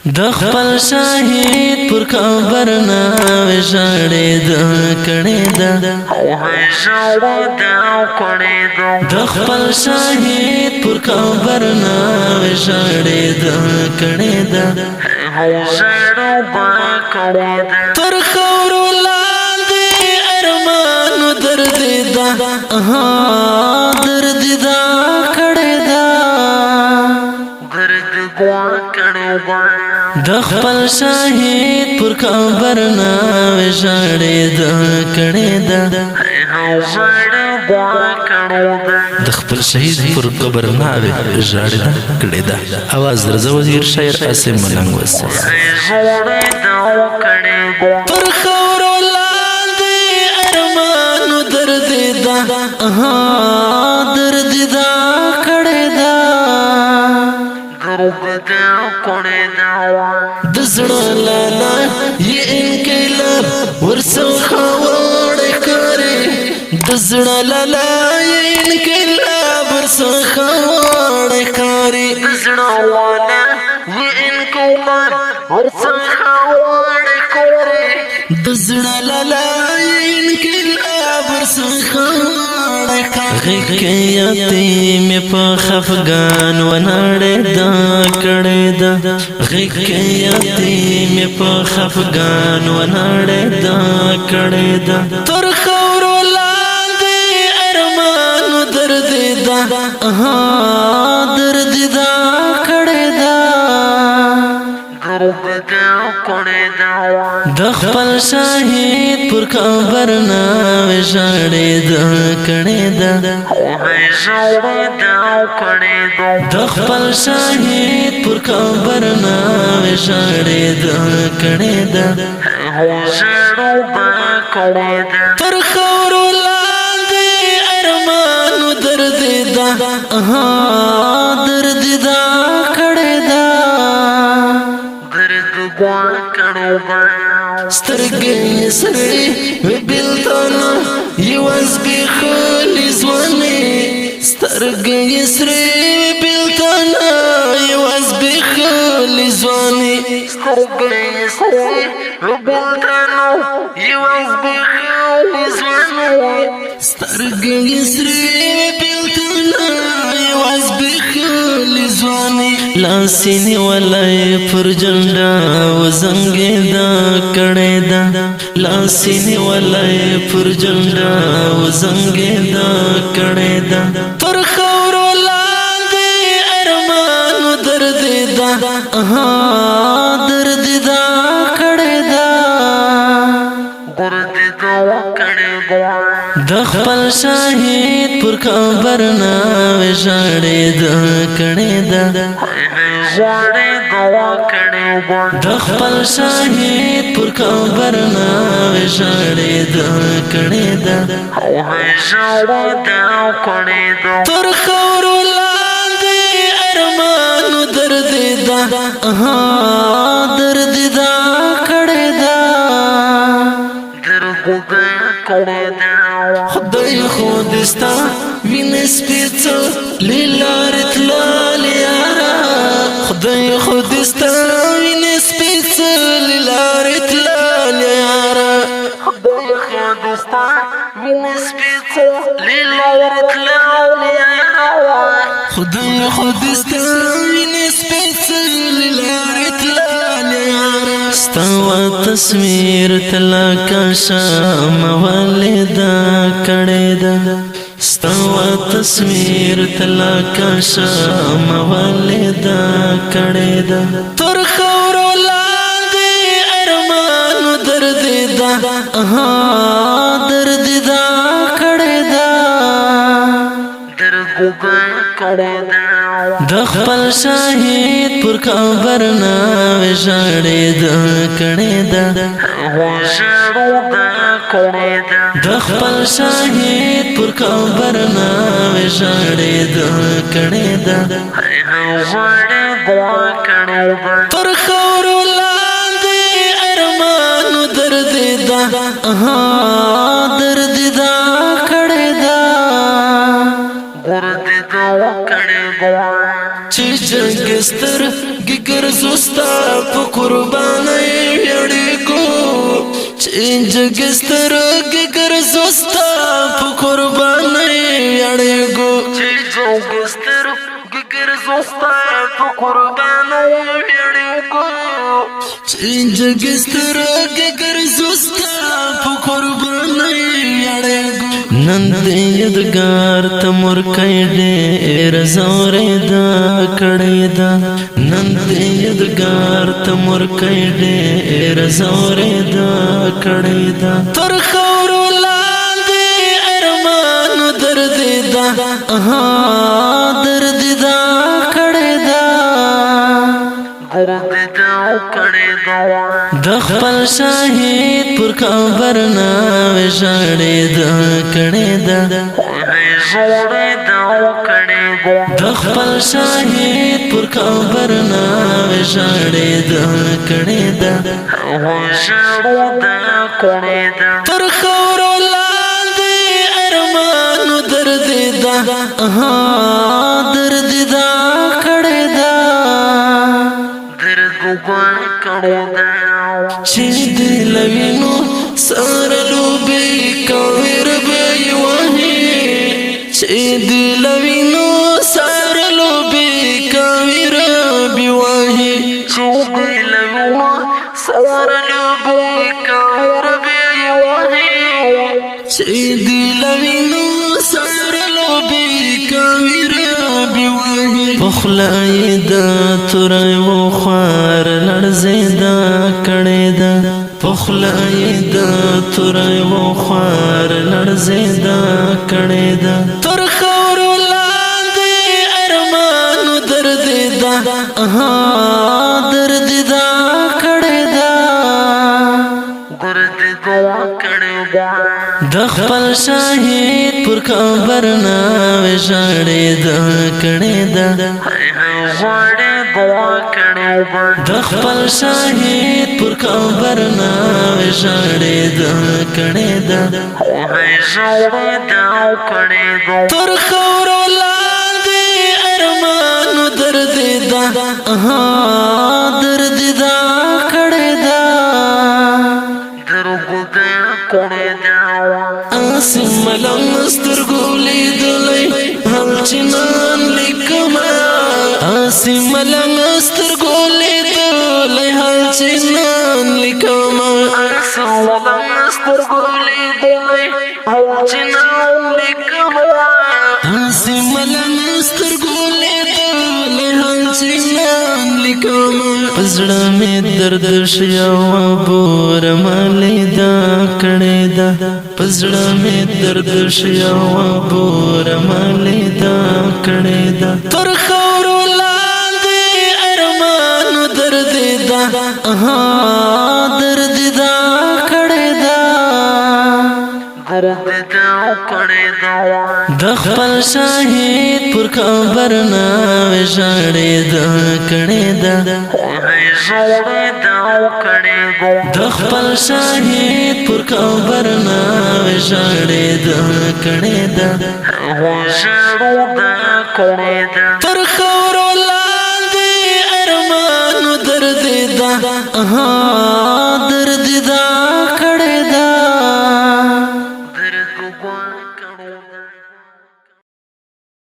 د خپل شهید پر قبر ناوې ژړېده کړېده د خپل شهید پر قبر ناوې ژړېده کړېده تر خاورو لاندې ارمانو دردېده دردېده کړېده د خپل شهید پر قبر ناوې ژړېده کړېده د خپل شهید پر قبر ناوې ژړېده کړېده. आवाज درځه وزیر شاعر عاصم ملنګ وسه پر خاورو لاندې ارمانو دردېده دردېده کړېده د زړه لاله یې انقلاب ورڅخه وړې کړې د زړه لاله یې انقلاب ورڅخه وړې کړې د زړه لاله یې انقلاب ورڅخه وړې کړې د زړه لاله یې انقلاب ورڅخه وړې کړې غږ یتیم په خفګان ونړېده کړېده غږ یتیم په خفګان ونړېده کړېده تر خاورو لاندې ارمانو دردېده دردېده کړېده د خپل شهید پر قبر ناوې ژړېده کړېده د خپل شهید پر قبر ناوې ژړېده کړېده تر خاورو لاندې ارمانو دردېده دردېده کړېده سترګې سرې بېلتون یوه زبېښلې ځواني سترګې سرې بېلتون یوه زبېښلې ځواني سترګې سرې بېلتون یوه زبېښلې ځواني سترګې سرې بېلتون یوه زبېښلې ځواني لاس یې نیولی پر جنډه وزنګېده کړېده لاس یې نیولی پر جنډه وزنګېده کړېده تر خاورو لاندې ارمانو دردېده دردېده کړېده د خپل شهید پر قبر ناوې ژړېده کړېده د خپل شهید پر قبر ناوې ژړېده کړېده تر خاورو لاندې ارمانو دردېده دردېده کړېده خدای خو دې ستا وینې سپېڅلې لارې تللې یاره خدای خو دې ستا وینې سپېڅلې لارې تللې یاره خدای خو دې ستا وینې سپېڅلې لارې تللې یاره خدای خو دې ستا وینې سپېڅلې لارې تللې یاره ستا تصویر تلا کا شام والدا کړېده ستا تصویر تلا کا شام والدا کړېده تر خاورو لاندې ارمانو دردېده دردېده کړېده د خپل شهید پر قبر ناوې ژړېده کړېده د خپل شهید پر قبر ناوې ژړېده کړېده تر خاورو لاندې ارمانو دردېده دردېده کړېده چې جنګستر ګګر زوستا په قرباني یړېګو چې جنګستر ګګر زوستا په قرباني یړېګو چې جنګستر ګګر زوستا په قرباني یړېګو چې جنګستر ګګر زوستا په قرباني یړېګو نن دې یادګار ته مرکې ډېر زورې دا کړې دا نن دې یادګار ته مرکې ډېر زورې دا کړې دا تر خاورو لاندې ارمان درد دا درد دا کړې دا د خپل شهید پر قبر ناوې ژړې دا کړې دا د خپل شهید پر قبر ناوې ژړې دا کړې دا تر خاورو لاندې ارمان درد دا درد دا کړې دا چې دل وینو سره لوبي کویر به وهي چې دل وینو سره لوبي کویر به وهي چې دل وینو سره لوبي کویر به وهي چې دل وینو سره لوبي کویر به وهي بخلای دا ترای و خوار لړزیدا کړه دا بخلای دا ترای و خوار لړزیدا کړه دا تر خاورو لاندې ارمان درد دا درد دا کړه دا درد دا کړه دا د خپل شهید پر قبر ناوې ژړې دا کړه دا د خپل شهید پر قبر ناوې ژړې دا کړه دا تر خاورو لاندې ارمان درد دا درد دا کړه دا اسم ملنګ سترګو لیدلې هل چنان لیکما اسم ملنګ سترګو لیدلې هل چنان لیکما اسم ملنګ سترګو لیدلې هل چنان لیکما اسم ملنګ سترګو لیدلې هل چنان لیکما پزړه مې درد شیا و بور مالې دا کړه دا پزړه مې درد شیا و بور مالې دا کړه دا تر خاورو لاندې ارمان درد دا درد دا کړه دا د خپل شهید پر قبر ناوې ژړې دا کړه دا د خپل شهید پر قبر ناوې ژړې دا کړه دا تر خاورو لاندې ارمان درد دا درد